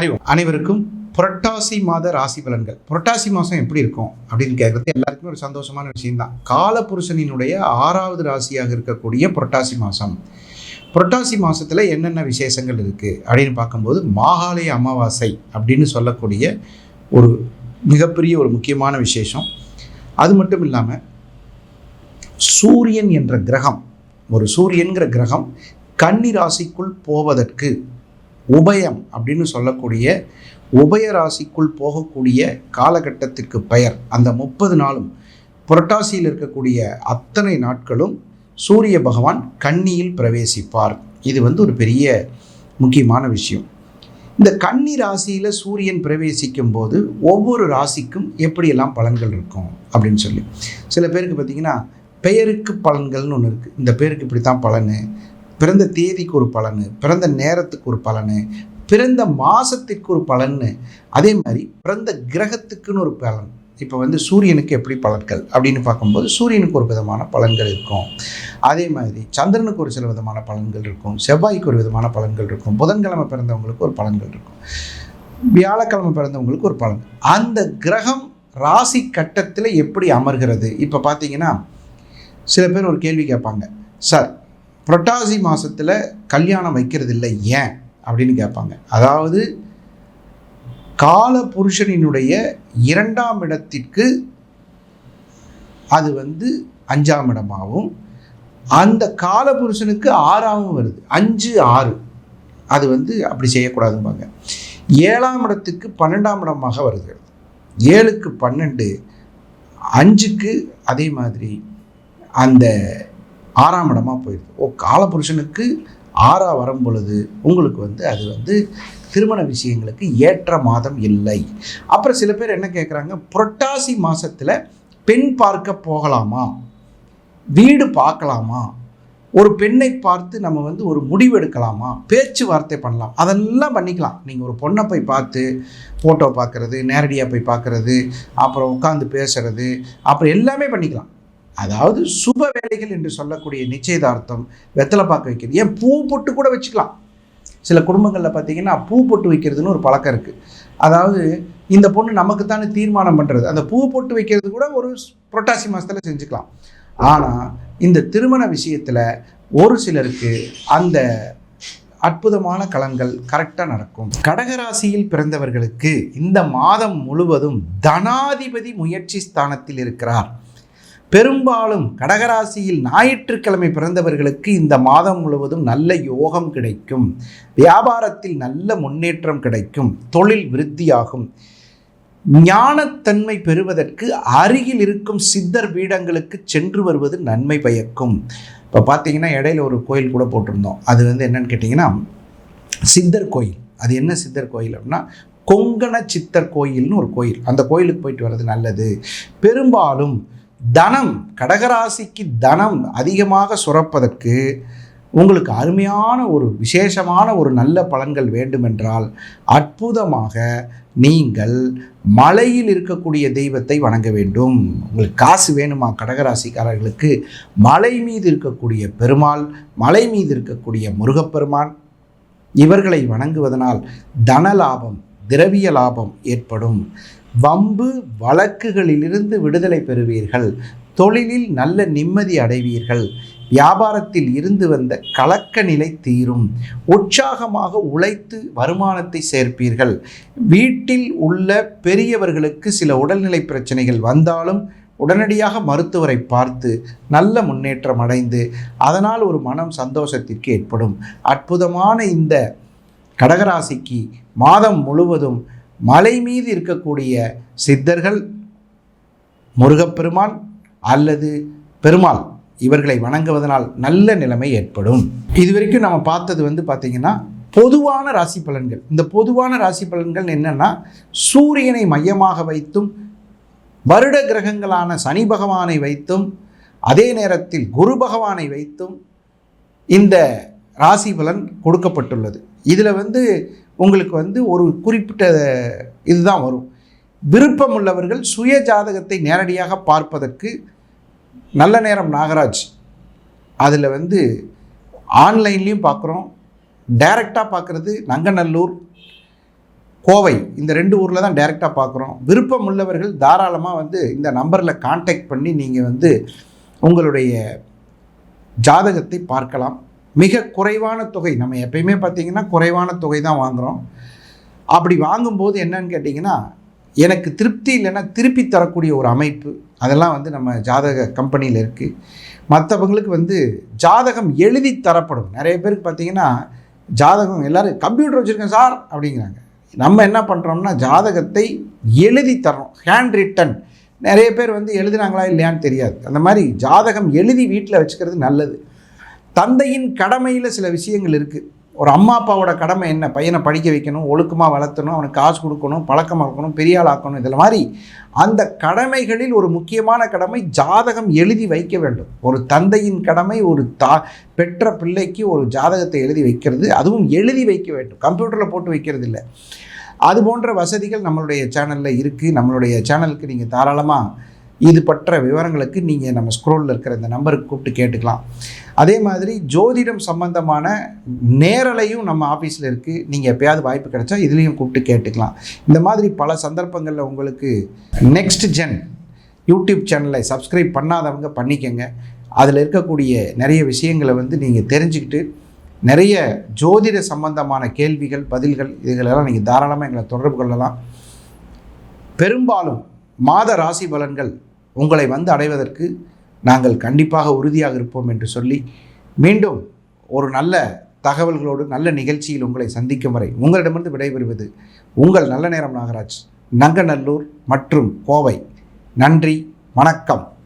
அறிவோம். அனைவருக்கும் புரட்டாசி மாத ராசி பலன்கள். புரட்டாசி மாதம் எப்படி இருக்கும் அப்படின்னு கேட்குறது எல்லாருக்குமே ஒரு சந்தோஷமான விஷயம்தான். காலபுருஷனினுடைய 6வது ராசியாக இருக்கக்கூடிய புரட்டாசி மாதம். புரட்டாசி மாதத்தில் என்னென்ன விசேஷங்கள் இருக்குது அப்படின்னு பார்க்கும்போது மாகாளய அமாவாசை அப்படின்னு சொல்லக்கூடிய ஒரு மிகப்பெரிய ஒரு முக்கியமான விசேஷம். அது மட்டும் இல்லாமல் சூரியன் என்ற கிரகம், ஒரு சூரியன்கிற கிரகம் கன்னி ராசிக்குள் போவதற்கு உபயம் அப்படின்னு சொல்லக்கூடிய உபய ராசிக்குள் போகக்கூடிய காலகட்டத்திற்கு பெயர். அந்த 30 நாளும் புரட்டாசியில் இருக்கக்கூடிய அத்தனை நாட்களும் சூரிய பகவான் கன்னியில் பிரவேசிப்பார். இது ஒரு பெரிய முக்கியமான விஷயம். இந்த கன்னி ராசியில் சூரியன் பிரவேசிக்கும் போது ஒவ்வொரு ராசிக்கும் எப்படியெல்லாம் பலன்கள் இருக்கும் அப்படின்னு சொல்லி சில பேருக்கு பார்த்திங்கன்னா பெயருக்கு பலன்கள்னு ஒன்று இருக்குது. இந்த பேருக்கு இப்படி தான் பலன், பிறந்த தேதிக்கு ஒரு பலன், பிறந்த நேரத்துக்கு ஒரு பலன், பிறந்த மாதத்திற்கு ஒரு பலன்னு, அதே மாதிரி பிறந்த கிரகத்துக்குன்னு ஒரு பலன். இப்போ சூரியனுக்கு எப்படி பலன்கள் அப்படின்னு பார்க்கும்போது சூரியனுக்கு ஒரு விதமான பலன்கள் இருக்கும். அதே மாதிரி சந்திரனுக்கு ஒரு சில விதமான பலன்கள் இருக்கும், செவ்வாய்க்கு ஒரு விதமான பலன்கள் இருக்கும், புதன்கிழமை பிறந்தவங்களுக்கு ஒரு பலன்கள் இருக்கும், வியாழக்கிழமை பிறந்தவங்களுக்கு ஒரு பலன். அந்த கிரகம் ராசி கட்டத்தில் எப்படி அமர்கிறது. இப்போ பார்த்தீங்கன்னா சில பேர் ஒரு கேள்வி கேட்பாங்க, சார் புரட்டாசி மாதத்தில் கல்யாணம் வைக்கிறது இல்லை ஏன் அப்படின்னு கேட்பாங்க. அதாவது கால புருஷனினுடைய 2ஆம் இடத்திற்கு அது 5ஆம் இடமாகவும், அந்த கால புருஷனுக்கு 6ஆகவும் வருது, 5 6 அது அப்படி செய்யக்கூடாதும்பாங்க. 7ஆம் இடத்துக்கு 12ஆம் இடமாக வருது, 7க்கு 12, 5க்கு அதே மாதிரி அந்த 6ஆம் இடமாக போயிடுது. காலபுருஷனுக்கு 6ஆ வரும் பொழுது உங்களுக்கு அது திருமண விஷயங்களுக்கு ஏற்ற மாதம் இல்லை. அப்புறம் சில பேர் என்ன கேட்குறாங்க, புரட்டாசி மாதத்தில் பெண் பார்க்க போகலாமா, வீடு பார்க்கலாமா, ஒரு பெண்ணை பார்த்து நம்ம ஒரு முடிவு எடுக்கலாமா, பேச்சுவார்த்தை பண்ணலாம், அதெல்லாம் பண்ணிக்கலாம். நீங்கள் ஒரு பொண்ணை போய் பார்த்து ஃபோட்டோ பார்க்குறது, நேரடியாக போய் பார்க்குறது, அப்புறம் உட்காந்து பேசுறது, அப்புறம் எல்லாமே பண்ணிக்கலாம். அதாவது சுப வேலைகள் என்று சொல்லக்கூடிய நிச்சயதார்த்தம், வெத்தலை பார்க்க வைக்கிறது, ஏன் பூ பொட்டு கூட வச்சுக்கலாம். சில குடும்பங்களில் பார்த்தீங்கன்னா பூ பொட்டு வைக்கிறதுன்னு ஒரு பழக்கம் இருக்குது. அதாவது இந்த பொண்ணு நமக்குத்தானே தீர்மானம் பண்ணுறது, அந்த பூ பொட்டு வைக்கிறது கூட ஒரு புரட்டாசி மாதத்தில் செஞ்சுக்கலாம். ஆனால் இந்த திருமண விஷயத்தில் ஒரு சிலருக்கு அந்த அற்புதமான கலன்கள் கரெக்டாக நடக்கும். கடகராசியில் பிறந்தவர்களுக்கு இந்த மாதம் முழுவதும் தனாதிபதி முயற்சி ஸ்தானத்தில் இருக்கிறார். பெரும்பாலும் கடகராசியில் ஞாயிற்றுக்கிழமை பிறந்தவர்களுக்கு இந்த மாதம் முழுவதும் நல்ல யோகம் கிடைக்கும், வியாபாரத்தில் நல்ல முன்னேற்றம் கிடைக்கும், தொழில் விருத்தியாகும், ஞானத்தன்மை பெறுவதற்கு அருகில் இருக்கும் சித்தர் பீடங்களுக்கு சென்று வருவது நன்மை பயக்கும். இப்போ பார்த்தீங்கன்னா இடையில ஒரு கோயில் கூட போட்டிருந்தோம். அது என்னன்னு கேட்டிங்கன்னா சித்தர் கோயில். அது என்ன சித்தர் கோயில் அப்படின்னா கொங்கண சித்தர் கோயில்னு ஒரு கோயில். அந்த கோயிலுக்கு போயிட்டு வர்றது நல்லது. பெரும்பாலும் தனம், கடகராசிக்கு தனம் அதிகமாக சுரப்பதற்கு உங்களுக்கு அருமையான ஒரு விசேஷமான ஒரு நல்ல பலன்கள் வேண்டுமென்றால் அற்புதமாக நீங்கள் மலையில் இருக்கக்கூடிய தெய்வத்தை வணங்க வேண்டும். உங்களுக்கு காசு வேணுமா கடகராசிக்காரர்களுக்கு, மலை மீது இருக்கக்கூடிய பெருமாள், மலை மீது இருக்கக்கூடிய முருகப்பெருமான், இவர்களை வணங்குவதனால் தன லாபம், திரவிய லாபம் ஏற்படும். வம்பு வழக்குகளிலிருந்து விடுதலை பெறுவீர்கள், தொழிலில் நல்ல நிம்மதி அடைவீர்கள், வியாபாரத்தில் இருந்து வந்த கலக்க நிலை தீரும், உற்சாகமாக உழைத்து வருமானத்தை சேர்ப்பீர்கள். வீட்டில் உள்ள பெரியவர்களுக்கு சில உடல்நிலை பிரச்சனைகள் வந்தாலும் உடனடியாக மருத்துவரை பார்த்து நல்ல முன்னேற்றம் அடைந்து அதனால் ஒரு மனம் சந்தோஷத்திற்கு ஏற்படும். அற்புதமான இந்த கடகராசிக்கு மாதம் முழுவதும் மலை மீது இருக்கக்கூடிய சித்தர்கள், முருகப்பெருமான் அல்லது பெருமாள் இவர்களை வணங்குவதனால் நல்ல நிலைமை ஏற்படும். இதுவரைக்கும் நம்ம பார்த்தது பார்த்திங்கன்னா பொதுவான ராசி பலன்கள். இந்த பொதுவான ராசி பலன்கள் என்னென்னா சூரியனை மையமாக வைத்தும், வருட கிரகங்களான சனி பகவானை வைத்தும், அதே நேரத்தில் குரு பகவானை வைத்தும் இந்த ராசி பலன் கொடுக்கப்பட்டுள்ளது. இதில் உங்களுக்கு ஒரு குறிப்பிட்ட இதுதான் வரும். விருப்பம் உள்ளவர்கள் சுய ஜாதகத்தை நேரடியாக பார்ப்பதற்கு நல்ல நேரம் நாகராஜ் அதில் ஆன்லைன்லேயும் பார்க்குறோம், டைரெக்டாக பார்க்குறது நங்கநல்லூர், கோவை இந்த 2 ஊரில் தான் டைரெக்டாக பார்க்குறோம். விருப்பம் உள்ளவர்கள் தாராளமாக வந்து இந்த நம்பரில் கான்டாக்ட் பண்ணி நீங்கள் வந்து உங்களுடைய ஜாதகத்தை பார்க்கலாம். மிக குறைவான தொகை, நம்ம எப்பயுமே பார்த்திங்கன்னா குறைவான தொகை தான் வாங்குகிறோம். அப்படி வாங்கும்போது என்னன்னு கேட்டிங்கன்னா, எனக்கு திருப்தி இல்லைன்னா திருப்பி தரக்கூடிய ஒரு அமைப்பு, அதெல்லாம் வந்து நம்ம ஜாதக கம்பெனியில் இருக்குது. மற்றவங்களுக்கு வந்து ஜாதகம் எழுதி தரப்படும். நிறைய பேருக்கு பார்த்திங்கன்னா ஜாதகம் எல்லோரும் கம்ப்யூட்டர் வச்சுருக்கேன் சார் அப்படிங்கிறாங்க. நம்ம என்ன பண்ணுறோம்னா ஜாதகத்தை எழுதி தர்றோம், ஹேண்ட் ரிட்டன். நிறைய பேர் வந்து எழுதுனாங்களா இல்லையான்னு தெரியாது. அந்த மாதிரி ஜாதகம் எழுதி வீட்டில் வச்சுக்கிறது நல்லது. தந்தையின் கடமையில் சில விஷயங்கள் இருக்குது. ஒரு அம்மா அப்பாவோட கடமை என்ன? பையனை படிக்க வைக்கணும், ஒழுக்கமாக வளர்த்தணும், அவனுக்கு காசு கொடுக்கணும், பழக்கமாக இருக்கணும், பெரிய ஆள் ஆக்கணும். இதில் மாதிரி அந்த கடமைகளில் ஒரு முக்கியமான கடமை ஜாதகம் எழுதி வைக்க வேண்டும். ஒரு தந்தையின் கடமை ஒரு பெற்ற பிள்ளைக்கு ஒரு ஜாதகத்தை எழுதி வைக்கிறது, அதுவும் எழுதி வைக்க வேண்டும், கம்ப்யூட்டரில் போட்டு வைக்கிறது இல்லை. அது போன்ற வசதிகள் நம்மளுடைய சேனலில் இருக்குது. நம்மளுடைய சேனலுக்கு நீங்கள் தாராளமாக இது பற்ற விவரங்களுக்கு நீங்கள் நம்ம ஸ்க்ரோலில் இருக்கிற இந்த நம்பருக்கு கூப்பிட்டு கேட்டுக்கலாம். அதே மாதிரி ஜோதிடம் சம்பந்தமான நேரலையும் நம்ம ஆஃபீஸில் இருக்குது. நீங்கள் எப்போயாவது வாய்ப்பு கிடைச்சா இதுலேயும் கூப்பிட்டு கேட்டுக்கலாம். இந்த மாதிரி பல சந்தர்ப்பங்களில் உங்களுக்கு நெக்ஸ்ட் ஜென் யூடியூப் சேனலை சப்ஸ்கிரைப் பண்ணாதவங்க பண்ணிக்கங்க. அதில் இருக்கக்கூடிய நிறைய விஷயங்களை வந்து நீங்கள் தெரிஞ்சுக்கிட்டு நிறைய ஜோதிட சம்பந்தமான கேள்விகள், பதில்கள், இதுகளெல்லாம் நீங்கள் தாராளமாக எங்களை தொடர்பு கொள்ளலாம். பெரும்பாலும் மாத ராசி பலன்கள் உங்களை வந்து அடைவதற்கு நாங்கள் கண்டிப்பாக உறுதியாக இருப்போம் என்று சொல்லி மீண்டும் ஒரு நல்ல தகவல்களோடு நல்ல நிகழ்ச்சியில் உங்களை சந்திக்கும் வரை உங்களிடமிருந்து விடைபெறுவது உங்கள் நல்ல நேரம் நாகராஜ், நங்கநல்லூர் மற்றும் கோவை. நன்றி, வணக்கம்.